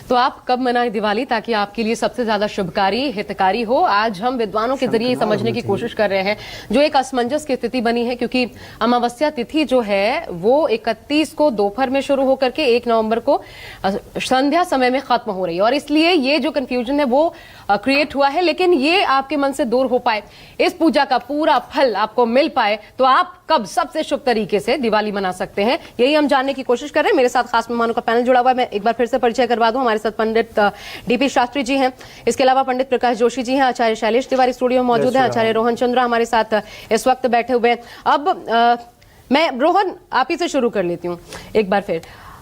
तो आप कब मनाएं दिवाली ताकि आपके लिए सबसे ज्यादा शुभकारी हितकारी हो? आज हम विद्वानों के जरिए समझने की कोशिश कर रहे हैं जो एक असमंजस की स्थिति बनी है, क्योंकि अमावस्या तिथि जो है वो 31 को दोपहर में शुरू होकर के 1 नवंबर को संध्या समय में खत्म हो रही है, और इसलिए ये जो कंफ्यूजन है वो क्रिएट हुआ है। लेकिन ये आपके मन से दूर हो पाए, इस पूजा का पूरा फल आपको मिल पाए, तो आप कब सबसे शुभ तरीके से दिवाली मना सकते हैं, यही हम जानने की कोशिश कर रहे हैं। मेरे साथ खास मेहमानों का पैनल जुड़ा हुआ है, मैं एक बार फिर से परिचय करवा दूं। हमारे साथ पंडित डीपी शास्त्री जी हैं, इसके अलावा पंडित प्रकाश जोशी जी हैं, आचार्य शैलेश तिवारी स्टूडियो में मौजूद हैं, आचार्य रोहन चंद्रा हमारे साथ इस वक्त बैठे हुए हैं। अब मैं रोहन आप ही से शुरू कर लेती हूँ एक बार फिर।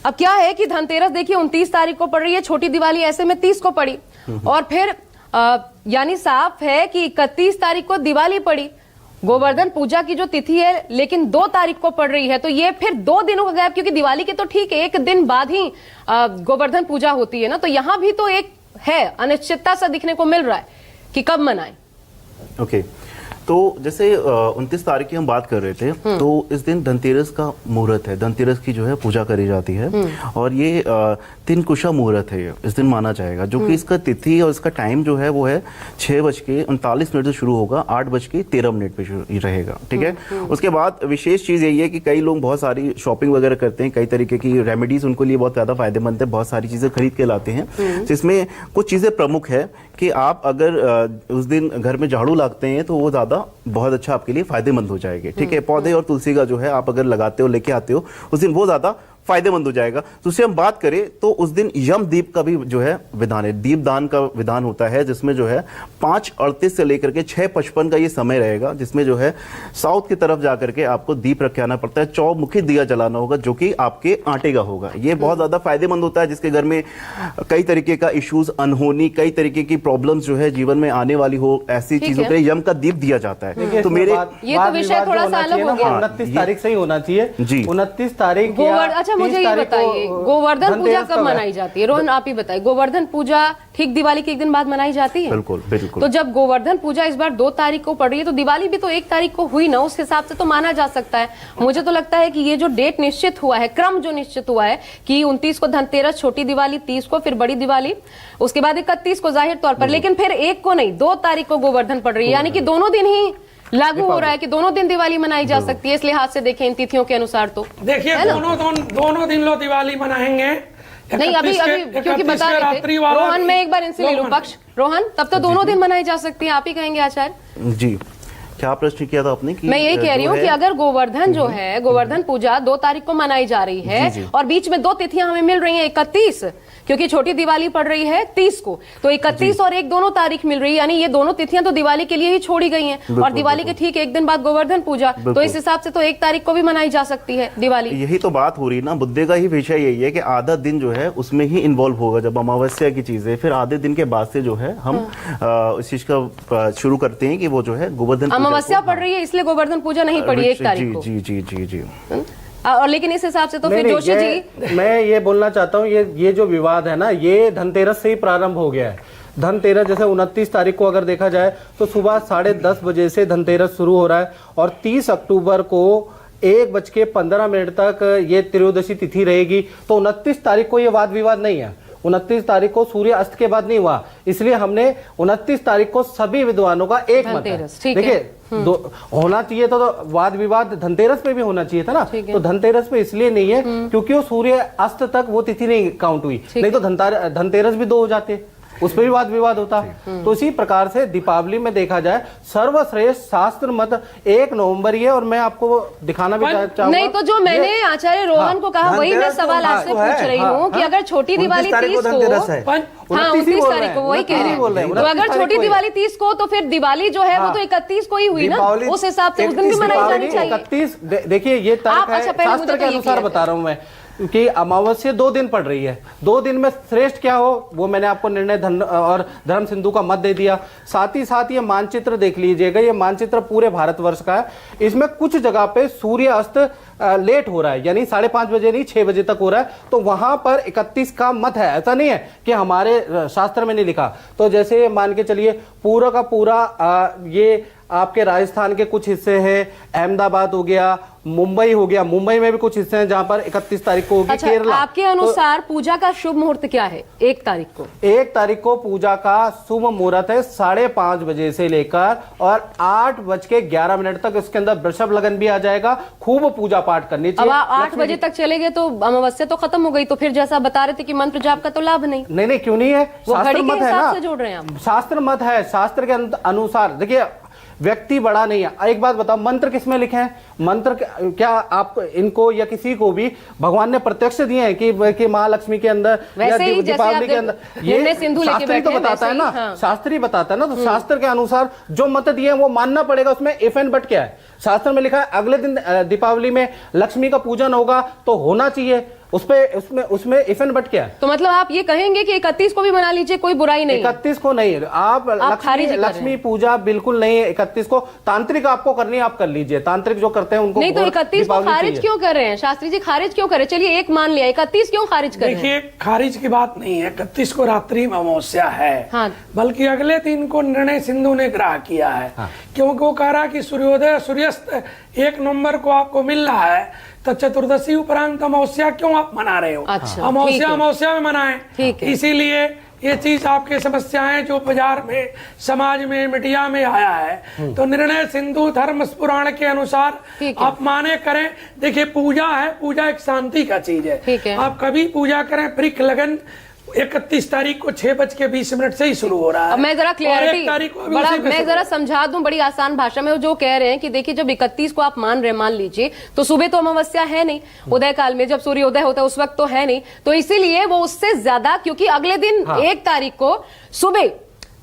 अब क्या है कि धनतेरस देखिए 29 तारीख को पड़ रही है, छोटी दिवाली ऐसे में 30 को पड़ी, और फिर यानी साफ है कि 31 तारीख को दिवाली पड़ी। गोवर्धन पूजा की जो तिथि है लेकिन 2 तारीख को पड़ रही है, तो ये फिर 2 दिनों का गैप, क्योंकि दिवाली के तो ठीक 1 दिन बाद ही गोवर्धन पूजा होती है ना, तो यहां भी तो एक है अनिश्चितता सा दिखने को मिल रहा है कि कब मनाएं। ओके, तो जैसे 29 तारीख की हम बात कर रहे थे, तो इस दिन धनतेरस का मुहूर्त है, धनतेरस की जो है पूजा करी जाती है, और ये 3 कुशा मुहूर्त है, ये इस दिन माना जाएगा, जो कि इसका तिथि और इसका टाइम जो है वो है 6:39 से शुरू होगा, 8:13 पे रहेगा, ठीक है। उसके बाद विशेष चीज यही है कि कई लोग बहुत सारी शॉपिंग वगैरह करते हैं, कई तरीके की रेमेडीज उनको लिए बहुत ज्यादा फायदेमंद है, बहुत सारी चीजें खरीद के लाते हैं, जिसमें कुछ चीजें प्रमुख है कि आप अगर उस दिन घर में झाड़ू लगाते हैं तो वो ज्यादा बहुत अच्छा आपके लिए फायदेमंद हो जाएंगे, ठीक है। पौधे और तुलसी का जो है आप अगर लगाते हो, लेके आते हो, उस दिन वो ज्यादा फायदेमंद हो जाएगा। तो उससे हम बात करें तो उस दिन यम दीप का भी जो है विधान है, दीप दान का विधान होता है, जिसमें जो है 5:38 से लेकर के 6:55 का ये समय रहेगा, जिसमें जो है साउथ की तरफ जाकर के आपको दीप रख के आना पड़ता है, चौमुखी दिया जलाना होगा, जो कि आपके आटे का होगा। ये बहुत ज्यादा फायदेमंद होता है, जिसके घर में कई तरीके का इश्यूज, अनहोनी, कई तरीके की प्रॉब्लम्स जो है जीवन में आने वाली हो, ऐसी चीजों के लिए यम का दीप दिया जाता है। तो मेरे ये तो विषय थोड़ा सा अलग हो गया। 29 तारीख से ही होना चाहिए जी, 29 तारीख। अच्छा मुझे ये बताइए, गोवर्धन पूजा कब मनाई जाती है? रोहन आप ही बताइए, गोवर्धन पूजा ठीक दिवाली के 1 दिन बाद मनाई जाती है? बिल्कुल बिल्कुल। तो जब गोवर्धन पूजा इस बार 2 तारीख को पड़ रही है, तो दिवाली भी तो 1 तारीख को हुई ना, उस हिसाब से तो माना जा सकता है। मुझे तो लगता है कि ये जो डेट निश्चित हुआ है, क्रम जो निश्चित हुआ है कि 29 को धनतेरस, छोटी दिवाली 30 को, फिर बड़ी दिवाली, उसके बाद 31 को जाहिर तौर पर, लेकिन फिर 1 को नहीं, 2 तारीख को गोवर्धन पड़ रही है, यानी कि दोनों दिन ही लागू हो रहा है कि दोनों दिन दिवाली मनाई जा सकती है। इस लिहाज से देखें इन तिथियों के अनुसार तो देखिए दोनों दिन लोग दिवाली मनाएंगे। नहीं अभी क्योंकि बता रहे थे रोहन, मैं एक बार इनसे ले लूं पक्ष। रोहन, तब तो दोनों दिन मनाई जा सकती है, आप ही कहेंगे आचार्य जी। क्या प्रश्न किया था आपने? कि मैं यही कह रही हूँ कि अगर गोवर्धन जो है, गोवर्धन पूजा 2 तारीख को मनाई जा रही है और बीच में 2 तिथियां हमें मिल रही हैं, 31 क्योंकि छोटी दिवाली पड़ रही है 30 को, तो 31 और 1 दोनों तारीख मिल रही है, यानी ये दोनों तिथियां तो दिवाली के लिए ही छोड़ी गई हैं, और दिवाली के ठीक 1 दिन बाद गोवर्धन पूजा, तो इस हिसाब से तो 1 तारीख को भी मनाई जा सकती है दिवाली। यही तो बात हो रही है ना, मुद्दे का ही विषय यही है कि आधा दिन जो है उसमें ही इन्वॉल्व होगा, जब अमावस्या की चीज है, फिर आधे दिन के बाद से जो है हम इस चीज का शुरू करते हैं कि वो जो है गोवर्धन अमावस्या पड़ रही है, इसलिए गोवर्धन पूजा नहीं पड़ी 1 तारीख को। जी जी जी जी। और लेकिन इस हिसाब से तो फिर जोशी जी, मैं ये बोलना चाहता हूँ, ये जो विवाद है ना, ये धनतेरस से ही प्रारंभ हो गया है। धनतेरस जैसे 29 तारीख को अगर देखा जाए तो सुबह 10:30 बजे से धनतेरस शुरू हो रहा है, और 30 अक्टूबर को 1:15 तक ये त्रयोदशी तिथि रहेगी। तो 29 तारीख को ये वाद विवाद नहीं है, 29 तारीख को सूर्य अस्त के बाद नहीं हुआ, इसलिए हमने 29 तारीख को सभी विद्वानों का एक मत है। देखिए होना चाहिए तो वाद विवाद धनतेरस पे भी होना चाहिए था ना, तो धनतेरस पे इसलिए नहीं है क्योंकि वो सूर्य अस्त तक वो तिथि नहीं काउंट हुई, नहीं तो धनतेरस भी 2 हो जाते, उस पर भी वाद विवाद होता। तो इसी प्रकार से दीपावली में देखा जाए सर्वश्रेष्ठ शास्त्र मत 1 नवंबर ही है, और मैं आपको दिखाना भी चाहूंगा। नहीं तो जो मैंने आचार्य रोहन को कहा वही मैं सवाल आपसे पूछ रही हूँ कि अगर छोटी दिवाली 30 को, 29 तारीख को, वही कह रहे हैं, तो अगर छोटी दिवाली 30 को, तो फिर दिवाली जो है वो तो 31 को ही हुई ना, उस हिसाब से उस दिन भी मनाई जानी चाहिए। 31 देखिए ये तारीख है, शास्त्र के अनुसार बता रहा हूँ मैं कि अमावस्या 2 दिन पड़ रही है, 2 दिन में श्रेष्ठ क्या हो वो मैंने आपको निर्णय धन और धर्म सिंधु का मत दे दिया। साथ ही साथ ये मानचित्र देख लीजिएगा, ये मानचित्र पूरे भारतवर्ष का है, इसमें कुछ जगह पे सूर्य अस्त लेट हो रहा है, यानी 5:30 बजे नहीं 6 बजे तक हो रहा है, तो वहां पर 31 का मत है, ऐसा नहीं है कि हमारे शास्त्र में नहीं लिखा। तो जैसे मान के चलिए पूरा का पूरा ये आपके राजस्थान के कुछ हिस्से हैं, अहमदाबाद हो गया, मुंबई हो गया, मुंबई में भी कुछ हिस्से हैं जहां पर 31 तारीख को होगी। अच्छा, केरला, आपके अनुसार पूजा का शुभ मुहूर्त क्या है? 1 तारीख को 1 तारीख को पूजा का शुभ मुहूर्त है 5:30 बजे से लेकर और 8:11 तक। इसके अंदर वृषभ लगन भी आ जाएगा। खूब पूजा पाठ करनी अब चाहिए। 8 बजे तक चले गए तो अमावस्या तो खत्म हो गई, तो फिर जैसा बता रहे थे कि मंत्र जाप का तो लाभ नहीं। नहीं, क्यों नहीं है? वो शास्त्र घड़ी के मत है हिसाब ना, से जोड़ रहे हैं आप। शास्त्र मत है। शास्त्र के अनुसार देखिए, व्यक्ति बड़ा नहीं है। एक बात बताओ, मंत्र किसमें लिखे हैं? मंत्र क्या आप इनको या किसी को भी भगवान ने प्रत्यक्ष दिए हैं कि महालक्ष्मी के अंदर या वैसे ही जैसे दीपावली आप के अंदर? निर्णय सिंधु लेके शास्त्र ही तो बैठे हैं, बताता है वैसे ना, ही, हाँ। शास्त्र ही बताता है ना। तो शास्त्र के अनुसार जो मत दिए हैं वो मानना पड़ेगा। उसमें इफ एंड बट क्या है? शास्त्र में लिखा है अगले दिन दीपावली में लक्ष्मी का पूजन होगा तो होना चाहिए। उसमें इफ एंड बट क्या है? तो मतलब आप ये कहेंगे कि 31 को भी मना लीजिए, कोई बुराई नहीं है। 31 को नहीं, आप खारिज कर रहे लक्ष्मी हैं। पूजा बिल्कुल नहीं है 31 को। तांत्रिक आपको करनी है, आप कर लीजिए। तांत्रिक जो करते हैं उनको नहीं, तो 31 को दीपावली खारिज चाहिए। क्यों कर रहे हैं शास्त्री जी? खारिज क्यों करे? चलिए एक मान लिया, 31 क्यों खारिज कर रहे हैं? देखिए, खारिज की बात नहीं है। 31 को रात्रि में अमावस्या है, हाँ। बल्कि अगले दिन को निर्णय सिंधु ने ग्रह किया है। क्योंकि वो कह रहा है कि सूर्योदय सूर्यास्त 1 नवंबर को आपको मिल रहा है, तो चतुर्दशी उपरांत अमावस्या क्यों आप मना रहे हो? अच्छा, ठीक अमावस्या है। अमावस्या में मनाएं। ठीक है। इसीलिए ये चीज आपके समस्याएं जो बाजार में, समाज में, मीडिया में आया है, तो निर्णय सिंधु धर्म पुराण के अनुसार ठीक है। आप माने करें। देखिए, पूजा है, पूजा एक शांति का चीज है। ठीक है। आप कभी पूजा करें। वृक्ष लगन 31 तारीख को 6:20 से ही शुरू हो रहा है। अब मैं जरा और क्लियरिटी 1 तारीख को अभी बड़ा उसी पे मैं शुरू जरा समझा दूं बड़ी आसान भाषा में। वो जो कह रहे हैं कि देखिए, जब 31 को आप मान लीजिए, तो सुबह तो अमावस्या है नहीं, उदय काल में जब सूर्योदय होता है उस वक्त तो है नहीं, तो इसीलिए वो उससे ज्यादा, क्योंकि अगले दिन 1 तारीख को सुबह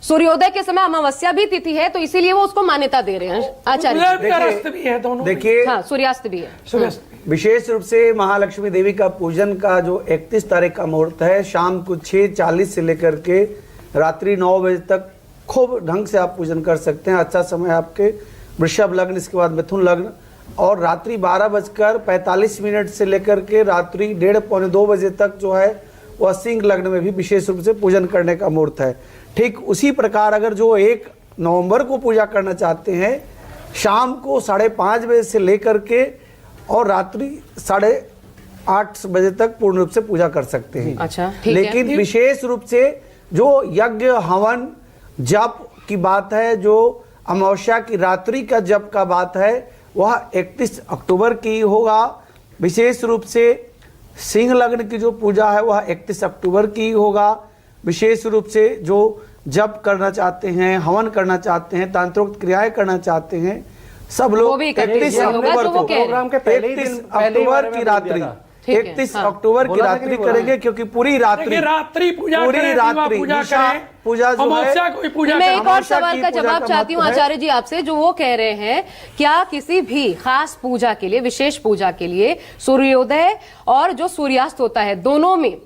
सूर्योदय के समय अमावस्या भी तिथि है, तो इसीलिए वो उसको मान्यता दे रहे हैं आचार्य उदय जी। भी और अस्त भी है, दोनों भी। देखिए, हाँ, सूर्यास्त भी है। सूर्यास्त भी। विशेष रूप से महालक्ष्मी देवी का पूजन का जो 31 तारीख का मुहूर्त है, शाम को 6:40 से लेकर के रात्रि 9 बजे तक खूब ढंग से आप पूजन कर सकते हैं। अच्छा समय आपके वृषभ लग्न, इसके बाद मिथुन लग्न, और रात्रि 12:45 से लेकर के रात्रि 1:30 पौने 2 बजे तक जो है वह सिंह लग्न में भी विशेष रूप से पूजन करने का मुहूर्त है। ठीक उसी प्रकार अगर जो 1 नवंबर को पूजा करना चाहते हैं, शाम को 5:30 बजे से लेकर के और रात्रि 8:30 बजे तक पूर्ण रूप से पूजा कर सकते हैं। अच्छा, ठीक है। लेकिन विशेष रूप से जो यज्ञ हवन जप की बात है, जो अमावस्या की रात्रि का जप का बात है, वह 31 अक्टूबर की होगा। विशेष रूप से सिंह लग्न की जो पूजा है वह 31 अक्टूबर की होगा। विशेष रूप से जो जप करना चाहते हैं, हवन करना चाहते हैं, तांत्रिक क्रियाएं करना चाहते हैं, सब वो लोग भी 31 होगा, अक्टूबर जो वो को, कह रहे हैं। प्रोग्राम के पहले ही 31 दिन, पहले ही अक्टूबर बारे में की बोल रात्रि, दिया था। ठीक है, 31 हाँ। अक्टूबर की बोला था कि रात्रि नहीं बोला? करेंगे, क्योंकि पूरी रात्रि देखिए, रात्रि पूजा पूरी करें, रात्रि पूजा निशा करें, पूजा जो है, अमावस्या कोई पूजा मैं एक करें। और अमावस्या सवाल की का पूजा जवाब का चाहती हूँ महत्व है। आचार्य जी आपसे, जो वो कह रहे हैं, क्या किसी भी खास पूजा के लिए, विशेष पूजा के लिए सूर्योदय और जो सूर्यास्त होता है, दोनों में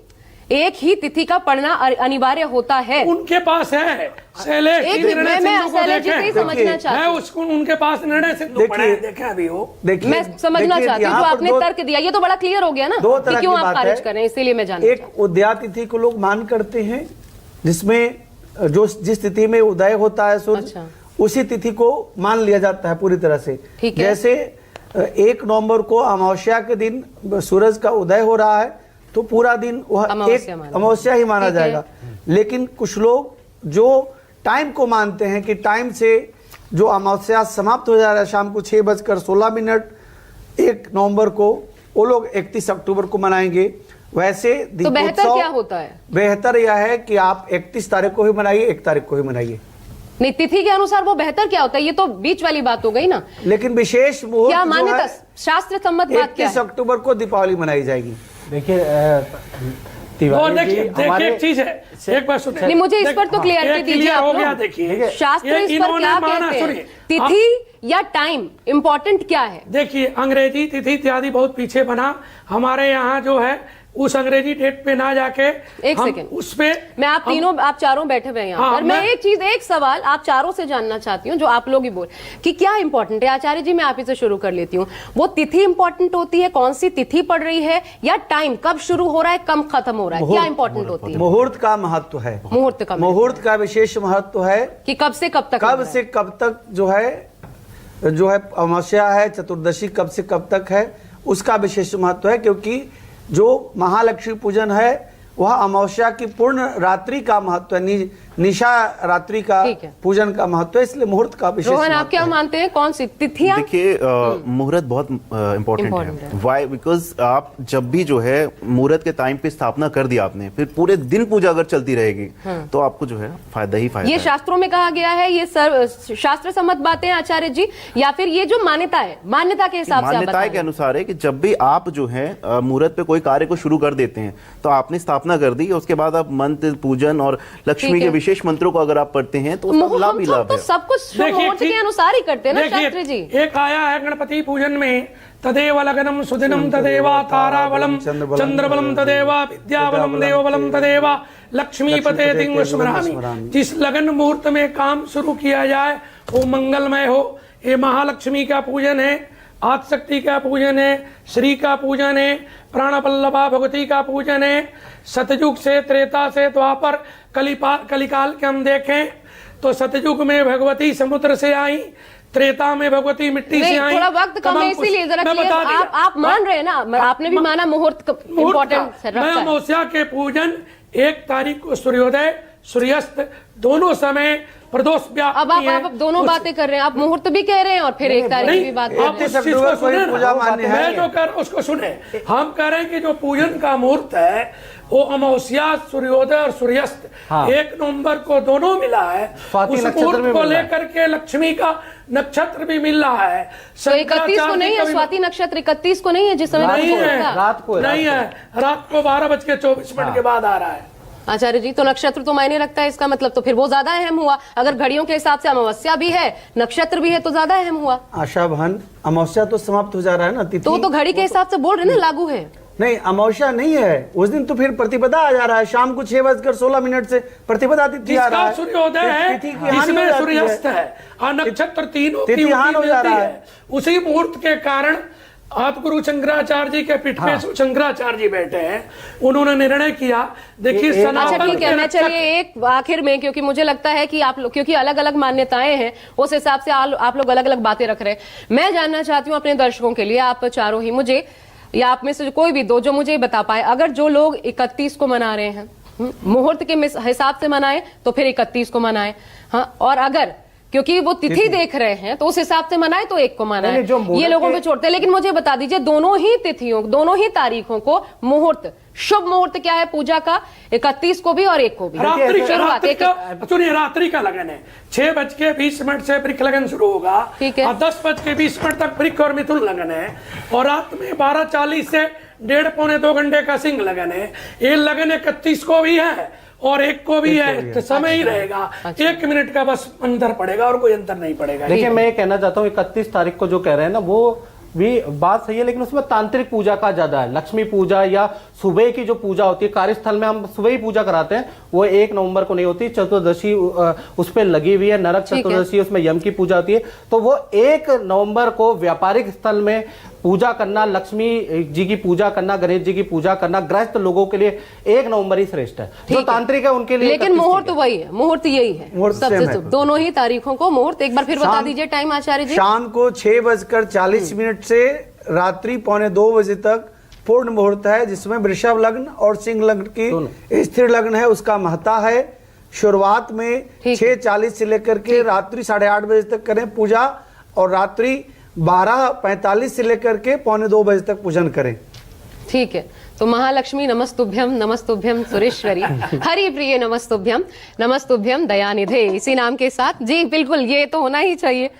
एक ही तिथि का पढ़ना अनिवार्य होता है? उनके पास है शैलेश एक जी, निर्णय मैं सिंधु को शैलेश जी से ही देखें। समझना चाहती मैं हूँ। उसको उनके पास निर्णय सिंधु देखिए, पढ़े हैं, देखें अभी वो। देखिए, मैं समझना देखिए, चाहती हूँ, यहाँ जो पर आपने तर्क दिया ये तो बड़ा क्लियर हो गया ना, दो कि तरह क्यों की आप बात खारिज है। कर रहे हैं, इसीलिए मैं जानना एक उदया तिथि को लोग मान करते हैं, जिसमें जो जिस तिथि में उदय होता है सूर्य, अच्छा। उसी तिथि को मान लिया जाता है पूरी तरह से। ठीक है। जैसे 1 नवंबर को अमावस्या के दिन सूरज का उदय हो रहा है, तो पूरा दिन वह अमावस्या एक माना अमावस्या ही माना ठीक है। जाएगा। लेकिन कुछ लोग जो टाइम को मानते हैं कि टाइम से जो अमावस्या समाप्त हो जा रहा है शाम को 6:16 1 नवंबर को, वो लोग 31 अक्टूबर को मनाएंगे। वैसे तो बेहतर दीपोत्सव क्या होता है? बेहतर यह है कि आप 31 तारीख को ही मनाइए, 1 तारीख को ही मनाइए। नहीं, तिथि के अनुसार वो बेहतर क्या होता है? ये तो बीच वाली बात हो गई ना। लेकिन विशेष मुहूर्त क्या जो मान्यता, है, शास्त्र सम्मत बात क्या 31 है? अक्टूबर को दीपावली मनाई जाएगी। देखिए और तिवारी देखिए, जी, देखिए हमारे एक चीज है, एक बार सुनिए। नहीं, मुझे इस पर तो हाँ, क्लियरिटी ये दीजिए क्लियर आप हो लोग। गया। देखिए, शास्त्र ये इस पर इन्होंने क्या माना, कहते हैं? सुनिए, तिथि या टाइम इंपॉर्टेंट क्या है? देखिए, अंग्रेजी तिथि इत्यादि बहुत पीछे बना। हमारे यहाँ जो है उस अंग्रेजी डेट पे ना जाके एक हम सेकंड, उस पे मैं आप तीनों, आप चारों बैठे हुए हैं यहाँ हाँ, पर। मैं मैं- एक सवाल आप चारों से जानना चाहती हूँ, जो आप लोग ही बोल कि क्या इंपॉर्टेंट है। आचार्य जी, मैं आप ही से शुरू कर लेती हूँ। वो तिथि इंपॉर्टेंट होती है, कौन सी तिथि पड़ रही है, या टाइम कब शुरू हो रहा है, कब खत्म हो रहा है, क्या इंपॉर्टेंट होती है? मुहूर्त का महत्व है, मुहूर्त का मुहूर्त का विशेष महत्व है। कि कब से कब तक कब हो रहा है? से कब तक जो है जो है अमावस्या है, चतुर्दशी कब से कब तक है, उसका विशेष महत्व है, क्योंकि जो महालक्ष्मी पूजन है वह अमावस्या की पूर्ण रात्रि का महत्व है, निशा रात्रि का ठीक है। पूजन का महत्व है, इसलिए मुहूर्त का विशेष रोहन, आप महत्व क्या है। मानते हैं, कौन सी तिथियां? देखिए मुहूर्त बहुत इम्पोर्टेंट Important है। है। वाई? बिकॉज आप जब भी जो है मुहूर्त के टाइम पे स्थापना कर दिया आपने, फिर पूरे दिन पूजा अगर चलती रहेगी तो आपको जो है फायदा ही फायदा ये है। शास्त्रों में कहा गया है, ये शास्त्र सम्मत बातें हैं आचार्य जी, या फिर ये जो मान्यता है, मान्यता के हिसाब से आप मान्यताएं के बताएं? अनुसार है कि जब भी आप जो है मुहूर्त पे कोई कार्य को शुरू कर देते हैं तो आपने स्थापना कर दी, उसके बाद आप मंत्र पूजन और लक्ष्मी ठीक के है। विशेष मंत्रों को अगर आप पढ़ते हैं तो उसका लाभ ही हम सब लाभ तो है। सब कुछ शुभ देखिए, मुहूर्त के ठीक- अनुसार ही करते हैं ना देखिए, शास्त्री जी। एक आया है गणपति पूजन में, तदेव लगनम सुदिनम तदेवा ताराबलम चंद्रबलम तदेवा विद्याबलम देवबलम तदेवा लक्ष्मीपते तिंग स्मरामि। जिस लगन मुहूर्त में काम शुरू किया जाए वो मंगलमय हो। ये महालक्ष्मी का पूजन है, आदिशक्ति का पूजन है, श्री का पूजन है, प्राणपल्लभा भगवती का पूजन है। सतयुग से, त्रेता से, द्वापर, कलिकाल के हम देखें तो सतयुग में भगवती समुद्र से आई, त्रेता में भगवती मिट्टी से नहीं, आई। थोड़ा वक्त कम है, इसीलिए जरा मैं clear- बता दिया। आप मान रहे हैं ना, आपने भी माना मुहूर्त इंपॉर्टेंट मैं अमावस्या के पूजन 1 तारीख को सूर्योदय सूर्यास्त दोनों समय प्रदोष अब आप दोनों बातें कर रहे हैं, आप मुहूर्त भी कह रहे हैं और फिर 1 तारीख की भी बात कर आप रहे उस हैं। चीज को सुने पूजा ना। मान्य है। मैं जो कर उसको सुने। हम कह रहे हैं कि जो पूजन का मुहूर्त है वो अमावस्या, सूर्योदय और सूर्यास्त 1 नवंबर को दोनों मिला है। स्वाति उस नक्षत्र मुहूर्त में को मिल रहा है। लेकर के लक्ष्मी का नक्षत्र भी मिल रहा है। तो 31 को नहीं है, स्वाति नक्षत्र 31 को नहीं है, जिस समय नहीं मुहूर्त है, था। रात को है, नहीं है, रात को 12:24 के बाद आ रहा है। आचार्य जी, तो नक्षत्र तो मायने रखता है, इसका मतलब तो फिर वो ज्यादा अहम हुआ। अगर घड़ियों के हिसाब से अमावस्या भी है, नक्षत्र भी है, तो ज्यादा अहम हुआ। आशा बहन, अमावस्या तो समाप्त हो जा रहा है ना, तिथि तो घड़ी के हिसाब से बोल रहे ना, लागू है। नहीं, अमावस्या नहीं है उस दिन, तो फिर प्रतिपदा आ जा रहा है। शाम को 6:16 से प्रतिपदा तिथि आ रहा जिसका है। सूर्योदय है, तिथि की हानि हो जिसमें जाती सूर्यास्त है और नक्षत्र तीनों की तिथि हानि हो जा रहा है। है। उसी मुहूर्त के कारण आदिगुरु शंकराचार्य जी के पीठ पे शंकराचार्य जी बैठे हैं, उन्होंने निर्णय किया। देखिए अच्छा सनातन ठीक है, के मैं रक्षक- चलिए एक आखिर में, क्योंकि मुझे लगता है कि आप लोग, क्योंकि अलग अलग मान्यताएं हैं, उस हिसाब से आप लोग अलग अलग बातें रख रहे हैं। मैं जानना चाहती हूँ अपने दर्शकों के लिए, आप चारों ही मुझे, या आप में से कोई भी दो जो मुझे बता पाए, अगर जो लोग 31 को मना रहे हैं, मुहूर्त के हिसाब से मनाएं तो फिर 31 को मनाएं, हाँ, और अगर क्योंकि वो तिथि देख रहे हैं तो उस हिसाब से मनाए तो 1 को मनाए, नहीं, जो मुहूर्त ये लोगों के- पे छोड़ते हैं। लेकिन मुझे बता दीजिए, दोनों ही तिथियों, दोनों ही तारीखों को मुहूर्त, शुभ मुहूर्त क्या है पूजा का, 31 को भी और 1 को भी। रात्रि शुरुआत एक- सुनिए, रात्रि का लगन है 6:20 से वृक्ष लगन शुरू होगा, ठीक है। और 10:20 तक वृक्ष और मिथुन लगन है, और रात में 12:40 से 1.5-2 घंटे का सिंह लगन है। ये लगन 31 को भी है और 1 को भी है, तो समय ही रहेगा। 1 मिनट का बस अंतर पड़ेगा और कोई अंतर नहीं पड़ेगा। देखिए, मैं ये कहना चाहता हूँ 31 तारीख को जो कह रहे हैं ना, वो भी बात सही है, लेकिन उसमें तांत्रिक पूजा का ज्यादा है। लक्ष्मी पूजा या सुबह की जो पूजा होती है, कार्यस्थल में हम सुबह ही पूजा कराते हैं, वो 1 नवंबर को नहीं होती। चतुर्दशी उस पर लगी हुई है, नरक ठीक है। चतुर्दशी, उसमें यम की पूजा होती है। तो वो 1 नवंबर को व्यापारिक स्थल में पूजा करना, लक्ष्मी जी की पूजा करना, गणेश जी की पूजा करना, गृहस्थ लोगों के लिए 1 नवंबर ही श्रेष्ठ है। जो ठीक है। तांत्रिक है उनके लिए लेकिन 31 मुहूर्त ठीक है। वही है, मुहूर्त यही है मुहूर्त सबसे same है। शुभ। दोनों ही तारीखों को मुहूर्त एक बार फिर बता शाम- दीजिए टाइम आचार्य जी। शाम को 6:40 से रात्रि 1:45 बजे तक पूर्ण मुहूर्त है, जिसमें वृषभ लग्न और सिंह लग्न की स्थिर लग्न है, उसका महत्ता है। शुरुआत में ठीक 6:40 से लेकर के रात्रि 8:30 बजे तक करें पूजा, और रात्रि 12:45 से लेकर के 1:45 बजे तक पूजन करें। ठीक है, तो महालक्ष्मी नमस्तुभ्यम सुरेश्वरी हरि प्रिय नमस्तुभ्यम दयानिधे, इसी नाम के साथ जी बिल्कुल, ये तो होना ही चाहिए।